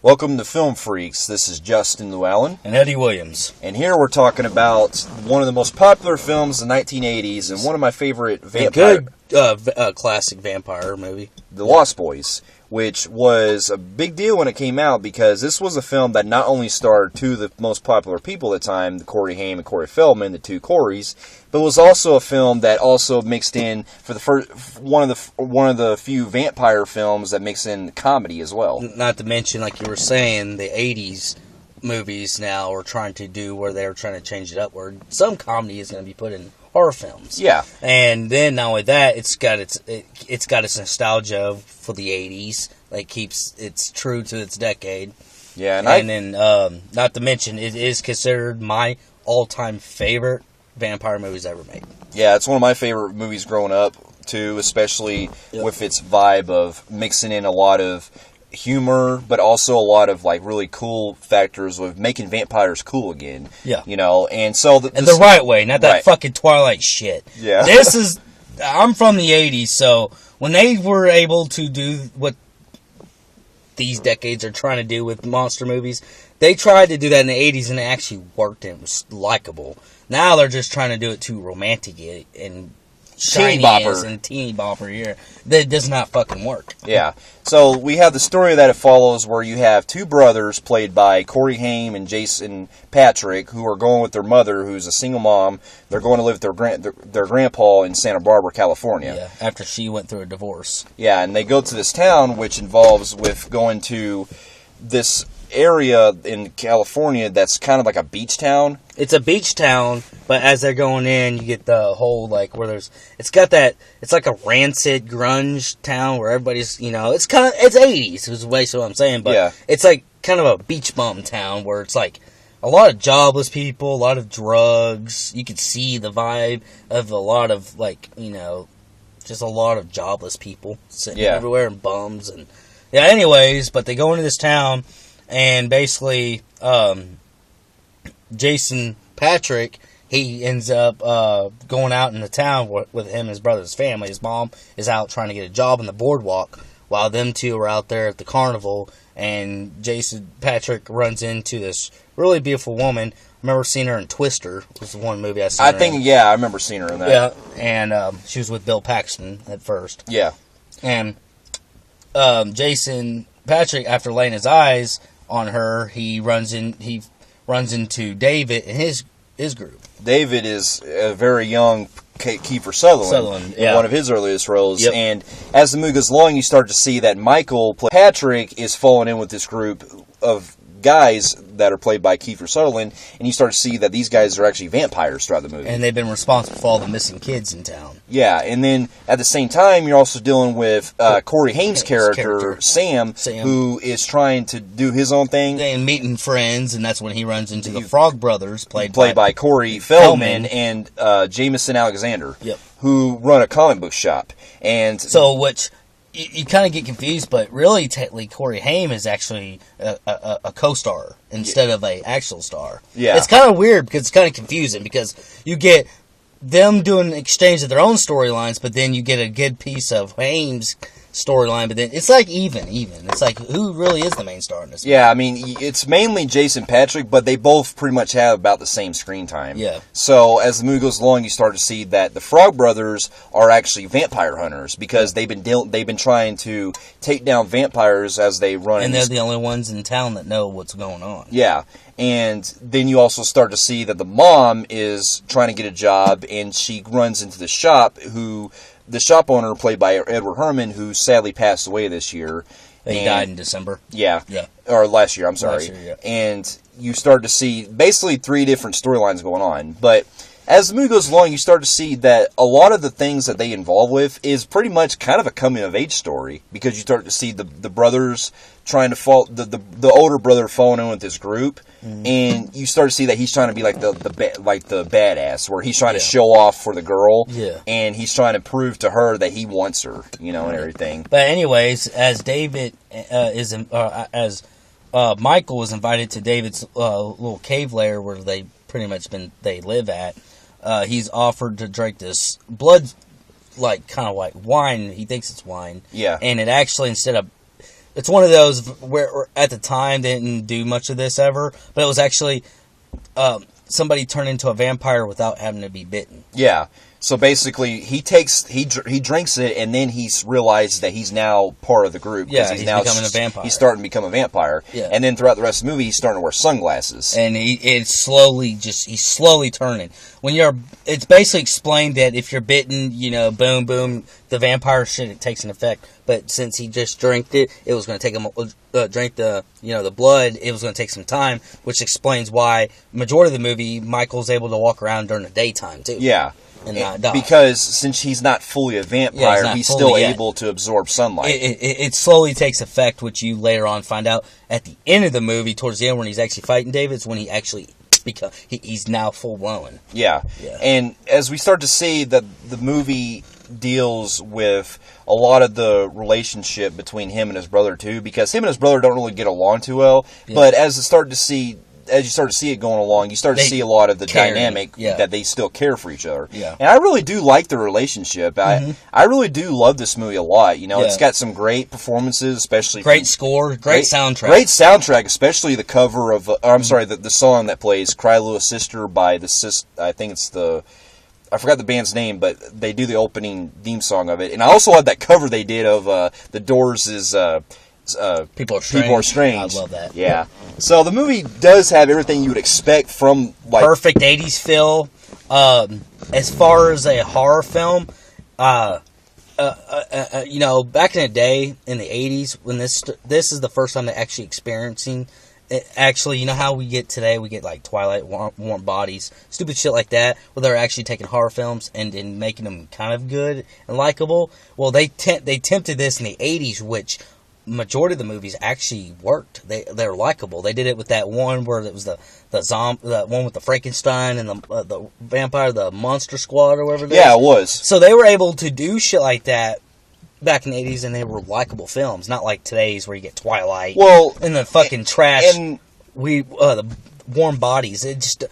Welcome to Film Phreeks. This is Justin Llewellyn. And Eddie Williams. And here we're talking about one of the most popular films of the 1980s and one of my favorite vampire... classic vampire movie. The Lost Boys, which was a big deal when it came out because this was a film that not only starred two of the most popular people at the time, Corey Haim and Corey Feldman, the two Coreys, but was also a film that also mixed in for the first one of the few vampire films that mix in comedy as well. Not to mention, like you were saying, the 80s movies now are trying to do where they're trying to change it up, where some comedy is going to be put in horror films. Yeah. And then not only that, it's got its nostalgia for the 80s. Like it's true to its decade. Yeah, and then not to mention, it is considered my all-time favorite vampire movies ever made. Yeah, it's one of my favorite movies growing up too, especially with its vibe of mixing in a lot of humor, but also a lot of like really cool factors of making vampires cool again. Yeah, you know, and so the right way, not that fucking Twilight shit. Yeah, I'm from the 80s, so when they were able to do what these decades are trying to do with monster movies, they tried to do that in the 80s and it actually worked and it was likable. Now they're just trying to do it too romantic and shiny and teeny bopper here. That does not fucking work. Yeah. So we have the story that it follows where you have two brothers played by Corey Haim and Jason Patrick who are going with their mother who's a single mom. They're going to live with their grandpa in Santa Barbara, California. Yeah, after she went through a divorce. Yeah, and they go to this town which involves with going to this area in California that's kind of like a beach town. It's a beach town, but as they're going in, you get the whole, like, where it's like a rancid grunge town where everybody's, it's 80s, is basically what I'm saying, but it's like kind of a beach bum town where it's like a lot of jobless people, a lot of drugs. You can see the vibe of a lot of, like, just a lot of jobless people sitting everywhere and bums and, anyways, but they go into this town. And basically, Jason Patrick, he ends up going out in the town with him and his brother's family. His mom is out trying to get a job on the boardwalk while them two are out there at the carnival. And Jason Patrick runs into this really beautiful woman. I remember seeing her in Twister. It was the one movie I saw. I remember seeing her in that. Yeah, and she was with Bill Paxton at first. Yeah. And Jason Patrick, after laying his eyes on her, he runs into David and his group. David is a very young Kiefer Sutherland in one of his earliest roles. Yep. And as the movie goes along, you start to see that Michael Patrick is falling in with this group of guys that are played by Kiefer Sutherland, and you start to see that these guys are actually vampires throughout the movie. And they've been responsible for all the missing kids in town. Yeah, and then at the same time, you're also dealing with Corey Haim's character, Sam, who is trying to do his own thing. And meeting friends, and that's when he runs into the Frog Brothers, played by Corey Feldman and Jameson Alexander, who run a comic book shop. And which you kind of get confused, but really, technically, Corey Haim is actually a co-star instead of an actual star. Yeah. It's kind of weird because it's kind of confusing because you get them doing an exchange of their own storylines, but then you get a good piece of Haim's storyline, but then it's like even. It's like, who really is the main star in this movie? Yeah, I mean, it's mainly Jason Patrick, but they both pretty much have about the same screen time. Yeah. So as the movie goes along, you start to see that the Frog Brothers are actually vampire hunters because they've been trying to take down vampires as they run. And they're the only ones in town that know what's going on. Yeah. And then you also start to see that the mom is trying to get a job, and she runs into the shop the shop owner, played by Edward Herman, who sadly passed away this year. He died in December. Yeah. Or last year, I'm sorry. Last year, yeah. And you start to see basically three different storylines going on. But as the movie goes along, you start to see that a lot of the things that they involve with is pretty much kind of a coming-of-age story, because you start to see the brothers trying to fall, the older brother falling in with this group, and you start to see that he's trying to be like the badass, where he's trying to show off for the girl, and he's trying to prove to her that he wants her, and everything. But anyways, as David Michael was invited to David's little cave lair where they pretty much they live at, he's offered to drink this blood, like kind of like wine. He thinks it's wine, yeah, and it actually it's one of those where at the time they didn't do much of this ever, but it was actually somebody turned into a vampire without having to be bitten. Yeah. So basically, he drinks it, and then he realizes that he's now part of the group. Yeah, he's now becoming a vampire. He's starting to become a vampire. Yeah. And then throughout the rest of the movie, he's starting to wear sunglasses. And he's slowly turning. It's basically explained that if you're bitten, boom, boom, the vampire shit takes an effect. But since he just drank it, it was going to take him drink the blood. It was going to take some time, which explains why majority of the movie Michael's able to walk around during the daytime too. Yeah. And not die. Because since he's not fully a vampire, he's still able to absorb sunlight. It slowly takes effect, which you later on find out at the end of the movie, towards the end when he's actually fighting David, it's when he actually he's now full blown. Yeah. And as we start to see that the movie deals with a lot of the relationship between him and his brother too, because him and his brother don't really get along too well. Yeah. But as you start to see it going along, you start to see a lot of the dynamic that they still care for each other. Yeah. And I really do like the relationship. Mm-hmm. I really do love this movie a lot. It's got some great performances, especially great score, great soundtrack. Great soundtrack, especially the cover of the song that plays "Cry Little Sister" by I think it's I forgot the band's name, but they do the opening theme song of it. And I also love that cover they did of the Doors' People Are Strange. I love that. Yeah. So the movie does have everything you would expect from perfect 80s feel. As far as a horror film, back in the day in the 80s when this is the first time they're actually experiencing it, actually, how we get today, we get like Twilight, Warm Bodies, stupid shit like that, where they're actually taking horror films and making them kind of good and likable. Well, they tempted this in the 80s, which majority of the movies actually worked. They're likable. They did it with that one where it was the one with the Frankenstein and the vampire, the Monster Squad or whatever. Yeah, it was. So they were able to do shit like that back in the 80s, and they were likable films, not like today's where you get Twilight and the fucking trash. And the Warm Bodies. It just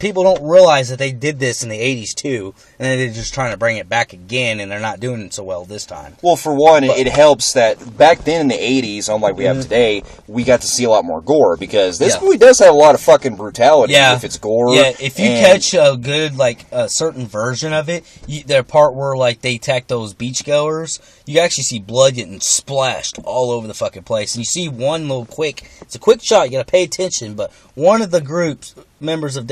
people don't realize that they did this in the 80s too, and they're just trying to bring it back again, and they're not doing it so well this time. Well, for one, it helps that back then in the 80s, unlike we have today, we got to see a lot more gore, because this movie does have a lot of fucking brutality if it's gore. Yeah, if you catch a good, a certain version of it, the part where, they attack those beachgoers, you actually see blood getting splashed all over the fucking place, and you see one it's a quick shot, you gotta pay attention, but one of the groups, members of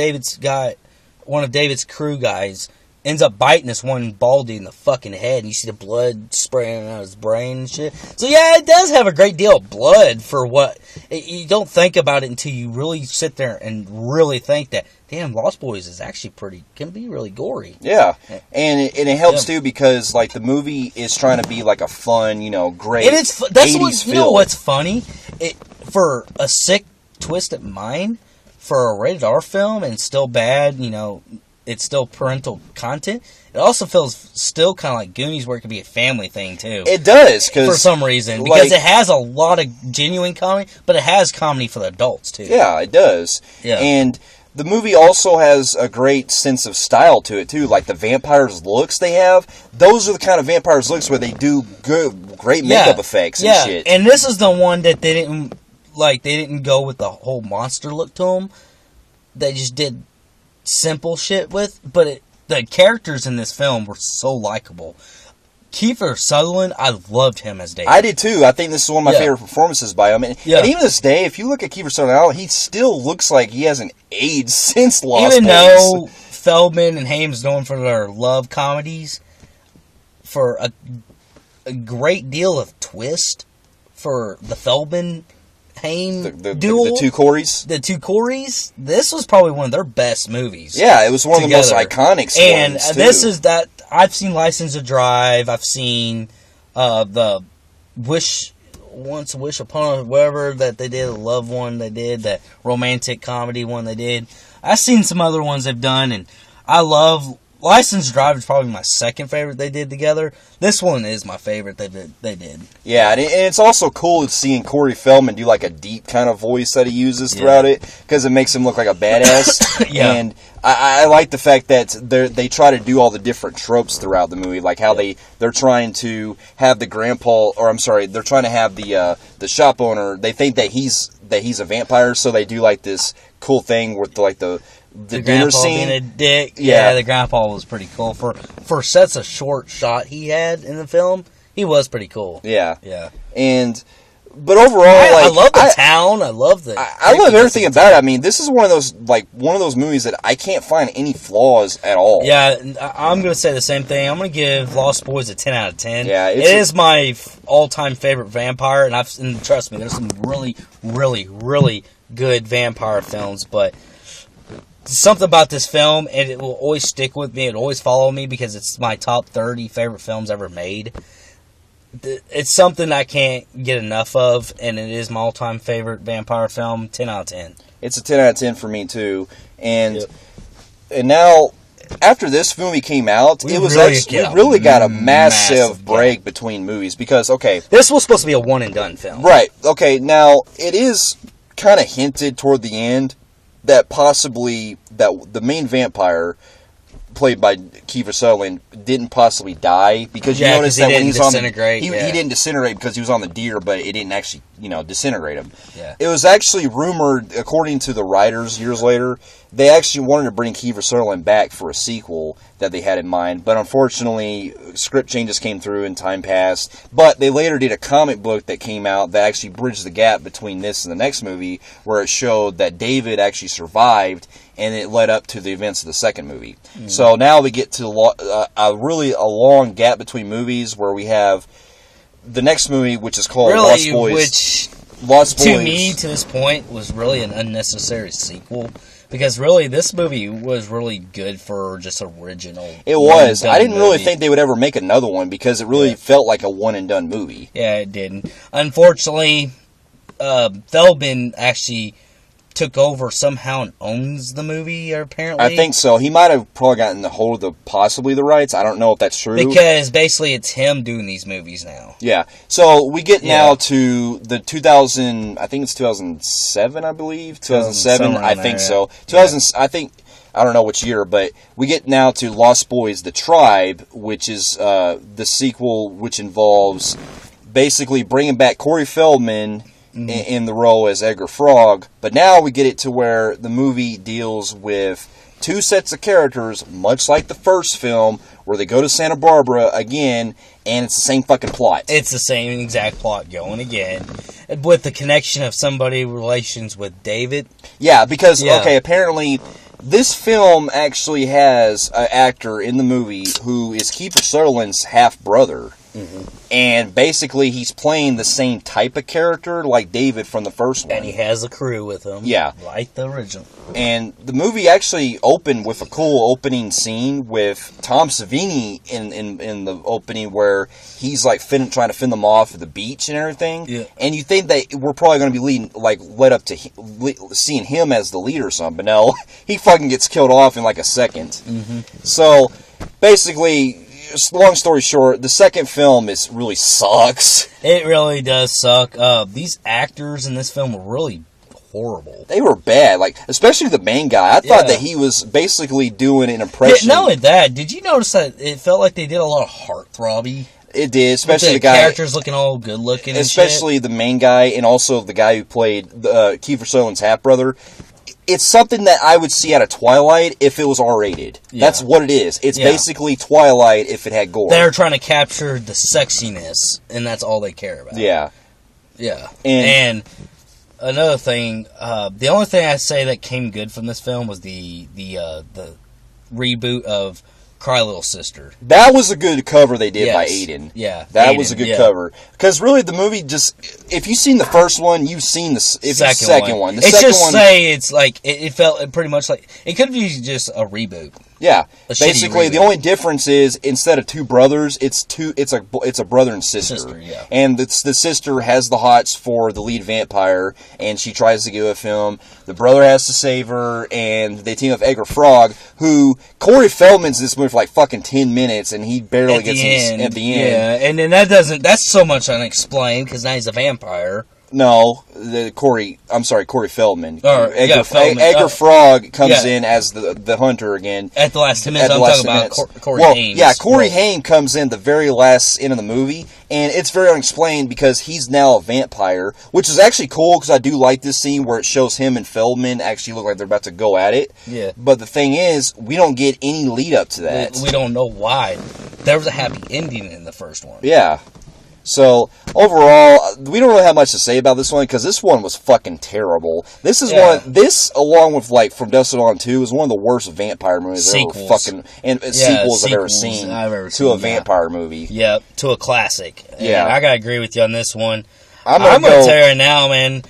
one of David's crew guys, ends up biting this one baldy in the fucking head, and you see the blood spraying out his brain and shit. So yeah, it does have a great deal of blood for what you don't think about it until you really sit there and really think that, damn, Lost Boys is actually can be really gory. Yeah, and it helps too, because the movie is trying to be a fun, great. And it's that's 80s what you know what's funny. For a sick, twisted mind, for a rated R film, and still bad, it's still parental content. It also feels still kind of like Goonies, where it could be a family thing too. It does, for some reason, because it has a lot of genuine comedy, but it has comedy for the adults too. Yeah, it does. Yeah, and the movie also has a great sense of style to it too. The vampires' looks they have; those are the kind of vampires' looks where they do great makeup effects and shit. And this is the one that they didn't. They didn't go with the whole monster look to them. They just did simple shit with. But the characters in this film were so likable. Kiefer Sutherland, I loved him as David. I did too. I think this is one of my favorite performances by him. And even this day, if you look at Kiefer Sutherland, he still looks like he hasn't aged since Lost Boys. Even though Feldman and Haim's known for their love comedies, for a great deal of twist for the Feldman Haim duel, the two Coreys. The two Coreys. This was probably one of their best movies. Yeah, it was one of the most iconic ones, too. This is that. I've seen License to Drive. I've seen the Once a Wish Upon a whatever that they did, a love one they did, that romantic comedy one they did. I've seen some other ones they've done, and I love License to Drive is probably my second favorite they did together. This one is my favorite they did. Yeah, and it's also cool seeing Corey Feldman do like a deep kind of voice that he uses throughout it, because it makes him look like a badass. Yeah. And I like the fact that they try to do all the different tropes throughout the movie, like how they're trying to have the they're trying to have the shop owner. They think that he's a vampire, so they do like this cool thing with the dinner scene. Being a dick. Yeah, the grandpa was pretty cool. For such a short shot he had in the film, he was pretty cool. Yeah. Yeah. But overall, I love the town. I love everything about it. I mean, this is one of those movies that I can't find any flaws at all. Yeah, I'm going to say the same thing. I'm going to give Lost Boys a 10 out of 10. Yeah, it is my all-time favorite vampire, and trust me, there's some really, really, really good vampire films, but something about this film, and it will always stick with me. It'll always follow me because it's my top 30 favorite films ever made. It's something I can't get enough of, and it is my all-time favorite vampire film. 10 out of 10. It's a 10 out of 10 for me too. And now, after this movie came out, we really got a massive break between movies because this was supposed to be a one and done film, right? Okay, now it is kind of hinted toward the end that possibly the main vampire, played by Kiefer Sutherland, didn't possibly die, because you notice that when he's on he didn't disintegrate because he was on the deer, but it didn't actually disintegrate him. Yeah. It was actually rumored, according to the writers years later, they actually wanted to bring Kiefer Sutherland back for a sequel that they had in mind, but unfortunately script changes came through and time passed. But they later did a comic book that came out that actually bridged the gap between this and the next movie, where it showed that David actually survived, and it led up to the events of the second movie. Mm-hmm. So now we get to a long gap between movies, where we have the next movie, which is called Lost Boys. Which, to me, to this point, was really an unnecessary sequel. Because really, this movie was really good for just original. It was. I didn't really think they would ever make another one, because it really felt like a one-and-done movie. Yeah, it didn't. Unfortunately, Feldman actually took over somehow and owns the movie, apparently. I think so. He might have probably gotten the hold of possibly the rights. I don't know if that's true. Because basically it's him doing these movies now. Yeah. So we get now to the 2000, I think it's 2007, I believe. 2007, I think so. 2000, I think, I don't know which year, but we get now to Lost Boys, The Tribe, which is the sequel, which involves basically bringing back Corey Feldman in the role as Edgar Frog, but now we get it to where the movie deals with two sets of characters, much like the first film, where they go to Santa Barbara again, and it's the same fucking plot. It's the same exact plot going again, with the connection of somebody relations with David. Yeah, because, apparently this film actually has an actor in the movie who is Kiefer Sutherland's half-brother. Mm-hmm. And basically he's playing the same type of character like David from the first one. And he has a crew with him. Yeah. Like the original. And the movie actually opened with a cool opening scene with Tom Savini in the opening, where he's like trying to fend them off at the beach and everything. Yeah. And you think that we're probably going to be led up to seeing him as the leader or something. But no, he fucking gets killed off in like a second. Mm-hmm. So basically, long story short, the second film really sucks. It really does suck. These actors in this film were really horrible. They were bad, especially the main guy. I thought that he was basically doing an impression. Not only that, did you notice that it felt like they did a lot of heartthrobbing? It did, especially the guy. Characters looking all good looking, especially the main guy, and also the guy who played Kiefer Sutherland's half brother. It's something that I would see out of Twilight if it was R-rated. Yeah. That's what it is. It's basically Twilight if it had gore. They're trying to capture the sexiness, and that's all they care about. Yeah. Yeah. And another thing, the only thing I say that came good from this film was the reboot of Cry Little Sister. That was a good cover they did by Aiden. Yeah. That was a good cover. Because really, the movie if you've seen the first one, you've seen the second one. It's like, it felt pretty much like, it could be just a reboot. Yeah, basically the only difference is instead of two brothers, it's a brother and sister. Yeah. And the sister has the hots for the lead vampire, and she tries to get with him. The brother has to save her, and they team up with Edgar Frog, who Corey Feldman's in this movie for like fucking 10 minutes, and he barely gets in at the end. Yeah, and then that's so much unexplained because now he's a vampire. No, Corey Feldman. Feldman. Edgar Frog comes in as the hunter again. At the last 10 minutes, I'm talking about Corey Haim. Yeah, Corey Haim comes in the very last end of the movie, and it's very unexplained because he's now a vampire, which is actually cool because I do like this scene where it shows him and Feldman actually look like they're about to go at it. Yeah. But the thing is, we don't get any lead up to that. We don't know why. There was a happy ending in the first one. Yeah. So, overall, we don't really have much to say about this one, because this one was fucking terrible. This is along with, like, From Dusk Till Dawn 2, is one of the worst vampire movies sequels I've ever seen to a vampire movie. Yep, to a classic. Yeah. And I gotta agree with you on this one. I'm gonna tell you right now, man,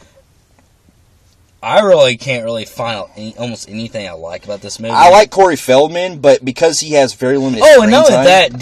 I really can't find almost anything I like about this movie. I like Corey Feldman, but because he has very limited screen time... Oh, and not only that,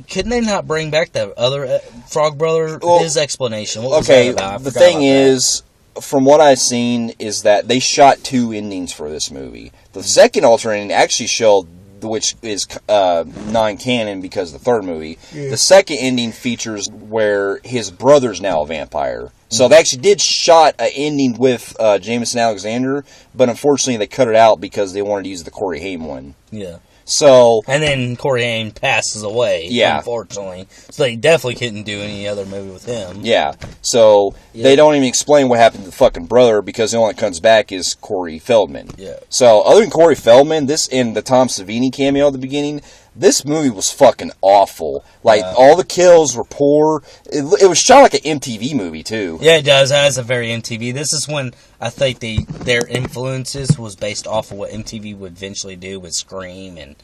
couldn't they not bring back the other Frog Brother? His explanation. What was that about? The thing is, from what I've seen, is that they shot two endings for this movie. The second alternate ending actually showed, which is non-canon because of the third movie. Yeah. The second ending features where his brother's now a vampire. So they actually did shot an ending with Jameson Alexander, but unfortunately they cut it out because they wanted to use the Corey Haim one. Yeah. So, and then Corey Haim passes away, unfortunately. So they definitely couldn't do any other movie with him. Yeah. So, they don't even explain what happened to the fucking brother, because the only one that comes back is Corey Feldman. Yeah. So, other than Corey Feldman, this and the Tom Savini cameo at the beginning, this movie was fucking awful. Like, all the kills were poor. It was shot like an MTV movie, too. Yeah, it does. It has a very MTV. This is when I think their influences was based off of what MTV would eventually do with Scream and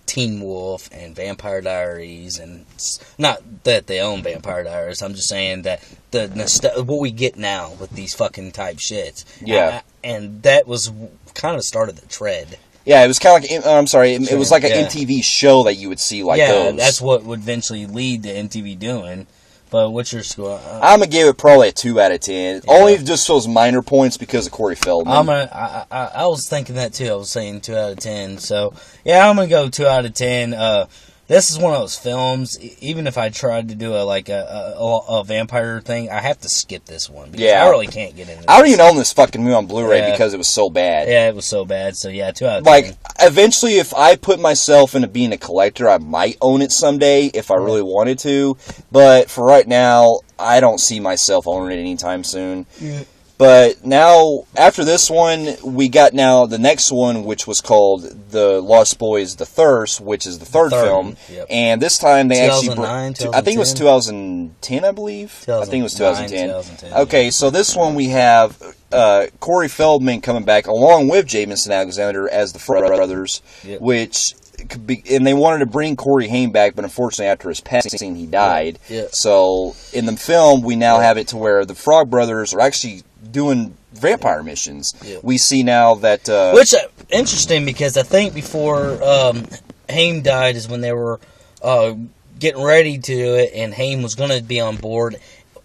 Teen Wolf and Vampire Diaries. And not that they own Vampire Diaries. I'm just saying that what we get now with these fucking type shits. Yeah. And that was kind of started the trend. Yeah, it was kind of like, it was like an MTV show that you would see like those. Yeah, that's what would eventually lead to MTV doing. But what's your score? I'm going to give it probably a 2 out of 10. Yeah. Only just those minor points because of Corey Feldman. I was thinking that too. I was saying 2 out of 10. So, yeah, I'm going to go 2 out of 10. This is one of those films, even if I tried to do a vampire thing, I have to skip this one. Because I really can't get into it. I don't even own this fucking movie on Blu-ray because it was so bad. Yeah, it was so bad. So, yeah, 2 out of 10. Like, eventually, if I put myself into being a collector, I might own it someday if I really wanted to. But for right now, I don't see myself owning it anytime soon. Yeah. But now, after this one, we got now the next one, which was called The Lost Boys, The Thirst, which is the third film. Yep. And this time they actually... I think it was 2010, I believe. I think it was 2010. Okay, yeah. So this one we have Corey Feldman coming back, along with Jameson Alexander as the brothers, which... And they wanted to bring Corey Haim back, but unfortunately after his passing, he died. Yeah. So, in the film, we now have it to where the Frog Brothers are actually doing vampire missions. Yeah. We see now that... Which, interesting, because I think before Haim died is when they were getting ready to do it, and Haim was going to be on board.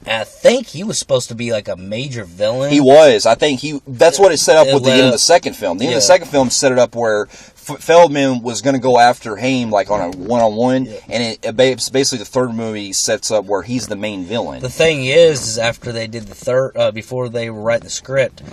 I think he was supposed to be like a major villain. He was. I think that's what it set up with the end of the second film. The end of the second film set it up where Feldman was going to go after Haim like on a one-on-one, and it's basically the third movie sets up where he's the main villain. The thing is after they did the third, before they were writing the script,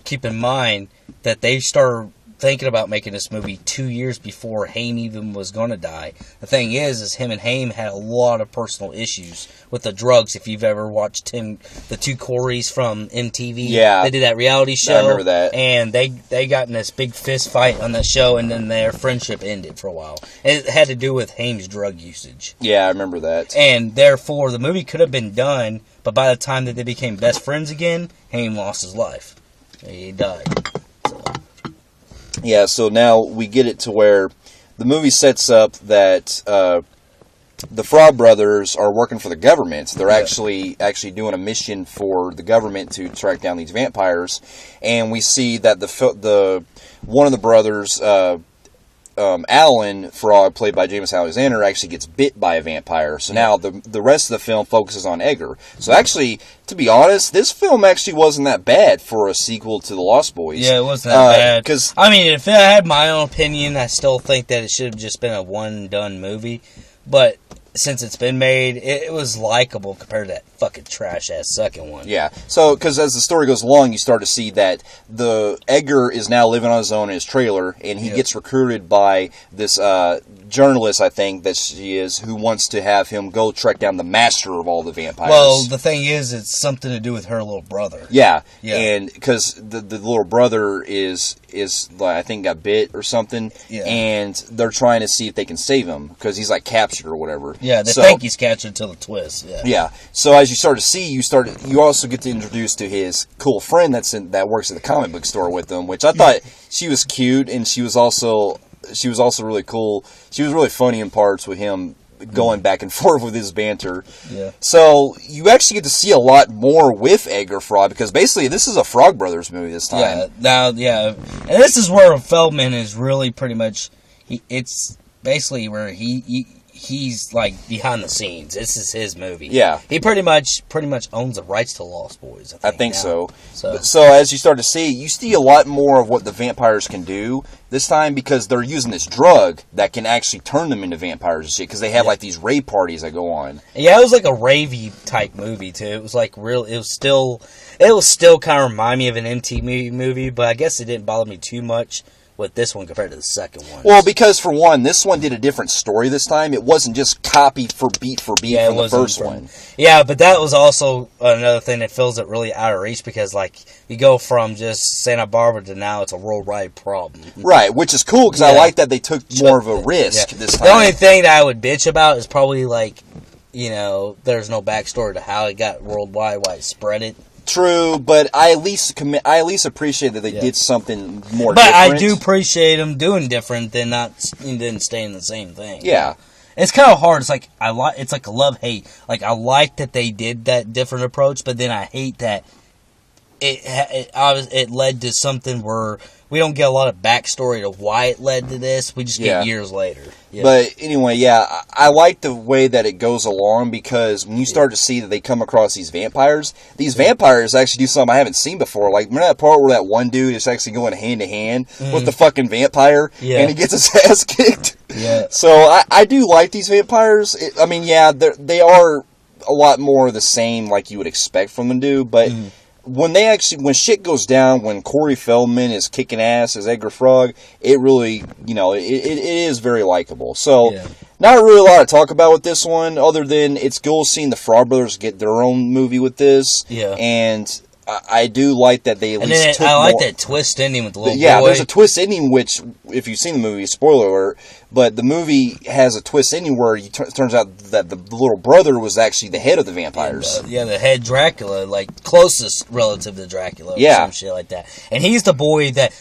keep in mind that they started thinking about making this movie 2 years before Haim even was going to die. The thing is him and Haim had a lot of personal issues with the drugs. If you've ever watched the two Coreys from MTV, they did that reality show. I remember that. And they got in this big fist fight on that show, and then their friendship ended for a while. And it had to do with Haim's drug usage. Yeah, I remember that. And therefore, the movie could have been done, but by the time that they became best friends again, Haim lost his life. He died. Yeah, so now we get it to where the movie sets up that the Frog Brothers are working for the government. They're actually doing a mission for the government to track down these vampires, and we see that the one of the brothers, Alan Frog, played by James Alexander, actually gets bit by a vampire. So now the rest of the film focuses on Edgar. So actually, to be honest, this film actually wasn't that bad for a sequel to The Lost Boys. Yeah, it wasn't that bad. 'Cause I mean, if I had my own opinion, I still think that it should have just been a one-done movie. But since it's been made, it was likable compared to that fucking trash-ass second one. Yeah. So, because as the story goes along, you start to see that the Edgar is now living on his own in his trailer, and he gets recruited by this journalist, I think, that she is, who wants to have him go track down the master of all the vampires. Well, the thing is, it's something to do with her little brother. Yeah. And because the little brother is I think got bit or something, and they're trying to see if they can save him, because he's like captured or whatever. Yeah, they think he's captured until the twist. Yeah. So as you start to see, you also get to introduce to his cool friend that works at the comic book store with him, which I thought she was cute, and she was also really cool. She was really funny in parts with him going back and forth with his banter. Yeah. So you actually get to see a lot more with Edgar Frog, because basically this is a Frog Brothers movie this time. And this is where Feldman is really pretty much. It's basically where he's like behind the scenes. This is his movie. Yeah. He pretty much owns the rights to Lost Boys. I think so. So as you start to see, you see a lot more of what the vampires can do this time, because they're using this drug that can actually turn them into vampires and shit, because they have like these rave parties that go on. Yeah, it was like a ravey type movie too. It was like real. It was still kind of remind me of an MTV movie, but I guess it didn't bother me too much with this one compared to the second one. Well, because for one, this one did a different story this time. It wasn't just copied for beat from the first one. Yeah, but that was also another thing that feels it really out of reach, because like you go from just Santa Barbara to now it's a worldwide problem. Right, which is cool, because I like that they took more of a risk this time. The only thing that I would bitch about is probably like, there's no backstory to how it got worldwide, why it spread it. True, but I at least appreciate that they did something more different. But I do appreciate them doing different than staying the same thing. Yeah. It's kind of hard. It's like it's like a love-hate. Like, I like that they did that different approach, but then I hate that it led to something where we don't get a lot of backstory to why it led to this. We just get years later. Yeah. But anyway, I like the way that it goes along, because when you start to see that they come across these vampires actually do something I haven't seen before. Like, remember that part where that one dude is actually going hand to hand with the fucking vampire, and he gets his ass kicked? Yeah. So I do like these vampires. They are a lot more of the same, like you would expect from them to do, but when shit goes down, when Corey Feldman is kicking ass as Edgar Frog, it really, it is very likable. So, not really a lot to talk about with this one, other than it's cool seeing the Frog Brothers get their own movie with this. Yeah. And I do like that they at least took I like that twist ending with the little boy. Yeah, there's a twist ending, which, if you've seen the movie, spoiler alert, but the movie has a twist ending where it turns out that the little brother was actually the head of the vampires. The head Dracula, like, closest relative to Dracula, or some shit like that. And he's the boy that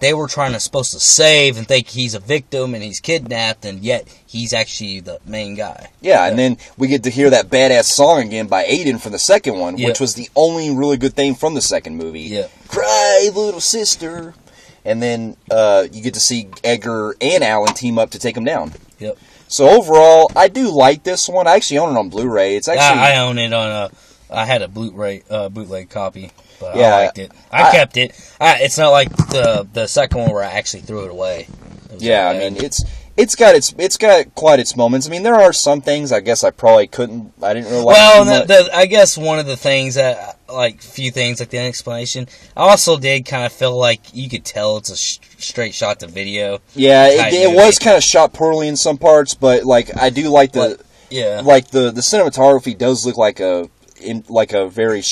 they were supposed to save and think he's a victim and he's kidnapped, and yet he's actually the main guy. Yeah, and then we get to hear that badass song again by Aiden from the second one, which was the only really good thing from the second movie. Yeah. Cry, little sister. And then you get to see Edgar and Alan team up to take him down. Yep. So overall, I do like this one. I actually own it on Blu-ray. It's actually I own it on I had a bootleg copy. But I liked it. I kept it. It's not like the second one where I actually threw it away. I mean, it's got quite its moments. I mean, there are some things I guess I didn't really like. Well, I guess one of the things that, like, few things like the explanation, I also did kind of feel like you could tell it's a straight shot to video. Yeah, it was kind of shot poorly in some parts, but like I do like the cinematography does look like a very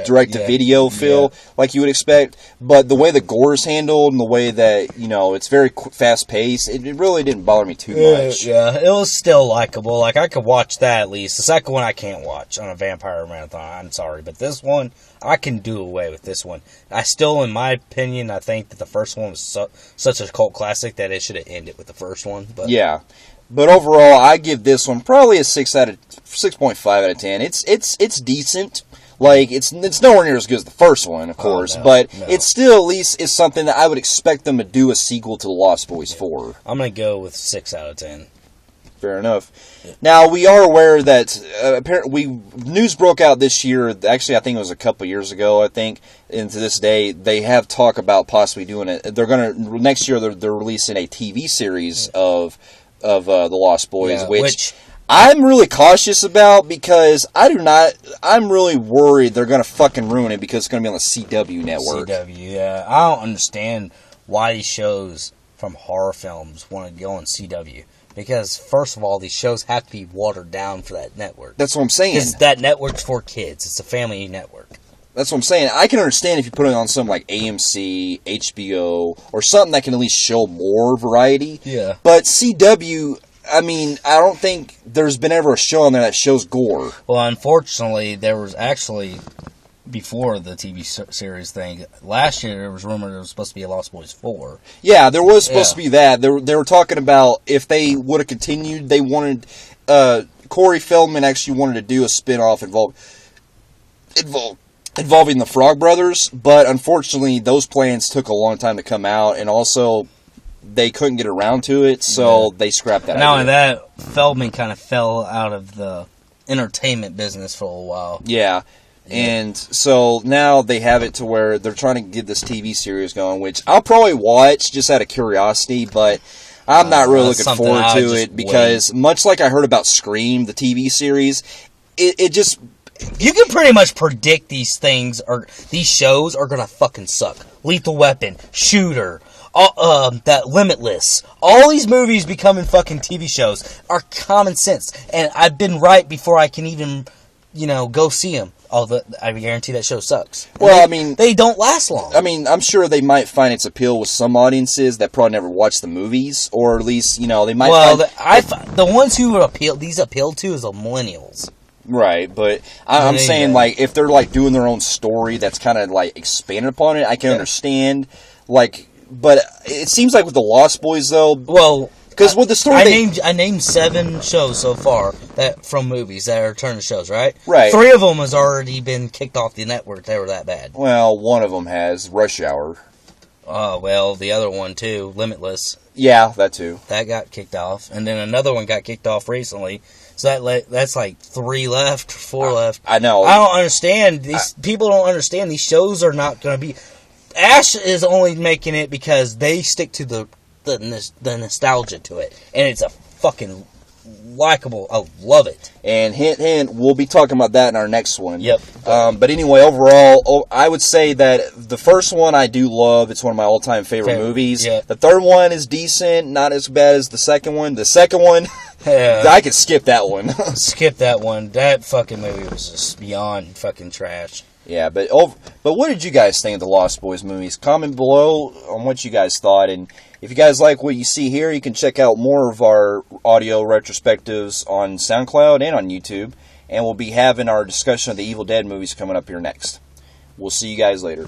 direct-to-video feel, like you would expect. But the way the gore is handled and the way that, it's very fast-paced, it really didn't bother me too much. Yeah, it was still likable. Like, I could watch that at least. The second one I can't watch on a vampire marathon. I'm sorry. But this one, I can do away with this one. I still, in my opinion, I think that the first one was such a cult classic that it should have ended with the first one. But yeah. But overall, I give this one probably a 6.5 out of 10. It's decent. Like, it's nowhere near as good as the first one, of course, but it still at least is something that I would expect them to do a sequel to The Lost Boys for. I'm going to go with 6 out of 10. Fair enough. Yeah. Now, we are aware that apparently news broke out this year. Actually, I think it was a couple years ago, I think. And to this day, they have talk about possibly doing it. They're going to, next year, they're releasing a TV series of The Lost Boys, which I'm really cautious about because I'm really worried they're going to fucking ruin it because it's going to be on the CW network. CW, yeah. I don't understand why these shows from horror films want to go on CW. Because, first of all, these shows have to be watered down for that network. That's what I'm saying. Because that network's for kids. It's a family network. That's what I'm saying. I can understand if you put it on something like AMC, HBO, or something that can at least show more variety. Yeah. But CW... I mean, I don't think there's been ever a show on there that shows gore. Well, unfortunately, there was actually, before the TV series thing, last year there was rumored there was supposed to be a Lost Boys 4. Yeah, there was supposed to be that. They were talking about if they would have continued, they wanted... Corey Feldman actually wanted to do a spin-off involving the Frog Brothers, but unfortunately, those plans took a long time to come out, and also... they couldn't get around to it, so they scrapped that idea. Not only that, Feldman kind of fell out of the entertainment business for a while. Yeah, and so now they have it to where they're trying to get this TV series going, which I'll probably watch just out of curiosity, but I'm not really looking forward to it because much like I heard about Scream, the TV series, it just... You can pretty much predict these things, or these shows are gonna fucking suck. Lethal Weapon, Shooter... that Limitless, all these movies becoming fucking TV shows are common sense, and I've been right before I can even, go see them. I guarantee that show sucks. Well, they don't last long. I mean, I'm sure they might find its appeal with some audiences that probably never watched the movies, or at least they might. Well, the ones who appealed to is the millennials. Right, but I'm saying like if they're like doing their own story that's kind of like expanded upon it, I can understand like. But it seems like with the Lost Boys, though... Well, because with the story... I named 7 shows so far from movies that are turned to shows, right? Right. 3 of them has already been kicked off the network. They were that bad. Well, one of them has. Rush Hour. Well, the other one, too. Limitless. Yeah, that too. That got kicked off. And then another one got kicked off recently. So that's like 3 left, 4 left. I know. I don't understand. People don't understand. These shows are not going to be... Ash is only making it because they stick to the nostalgia to it, and it's a fucking likable. I love it. And hint, we'll be talking about that in our next one. Yep. But anyway, overall, I would say that the first one I do love. It's one of my all-time favorite movies. Yeah. The third one is decent, not as bad as the second one. The second one, I could skip that one. Skip that one. That fucking movie was just beyond fucking trash. Yeah, but what did you guys think of the Lost Boys movies? Comment below on what you guys thought, and if you guys like what you see here, you can check out more of our audio retrospectives on SoundCloud and on YouTube, and we'll be having our discussion of the Evil Dead movies coming up here next. We'll see you guys later.